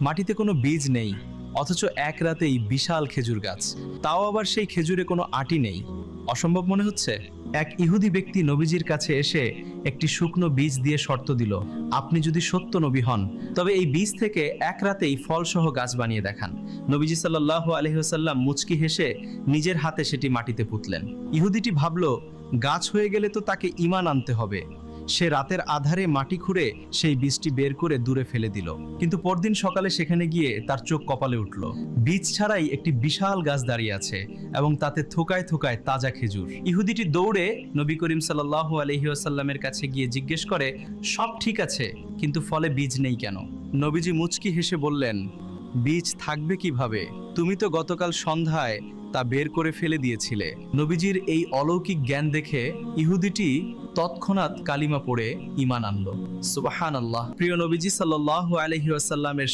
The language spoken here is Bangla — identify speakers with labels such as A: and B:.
A: মাটিতে কোনো বীজ নেই, অথচ এক রাতেই বিশাল খেজুর গাছ, তাও আবার সেই খেজুরে কোনো আটি নেই। অসম্ভব মনে হচ্ছে? এক ইহুদি ব্যক্তি নবীজির কাছে এসে একটি শুকনো বীজ দিয়ে শর্ত দিল, আপনি যদি সত্য নবী হন তবে এই বীজ থেকে এক রাতেই ফলসহ গাছ বানিয়ে দেখান। নবীজি সাল্লাল্লাহু আলাইহি ওয়াসাল্লাম মুচকি হেসে নিজের হাতে সেটি মাটিতে পুঁতলেন। ইহুদিটি ভাবল, গাছ হয়ে গেলে তো তাকে ঈমান আনতে হবে। সে রাতের আধারে মাটি খুঁড়ে সেই বীজটি বের করে দূরে ফেলে দিল। কিন্তু পরদিন সকালে সেখানে গিয়ে তার চোখ কপালে উঠল। বীজ ছাড়াই একটি বিশাল গাছ দাঁড়িয়ে আছে এবং তাতে থোকায় থোকায় তাজা খেজুর। ইহুদিটি দৌড়ে নবী করিম সাল্লাল্লাহু আলাইহি ওয়াসাল্লামের কাছে গিয়ে জিজ্ঞেস করে, সব ঠিক আছে, কিন্তু ফলে বীজ নেই কেন? নবীজি মুচকি হেসে বললেন, বীজ থাকবে কিভাবে? তুমি তো গতকাল সন্ধ্যায় তা বের করে ফেলে দিয়েছিলে। নবীজির এই অলৌকিক জ্ঞান দেখে ইহুদিটি তৎক্ষণাৎ কালিমা পড়ে ঈমান আনলো। সুবহানাল্লাহ। প্রিয় নবীজি সাল্লাল্লাহু আলাইহি ওয়াসাল্লামের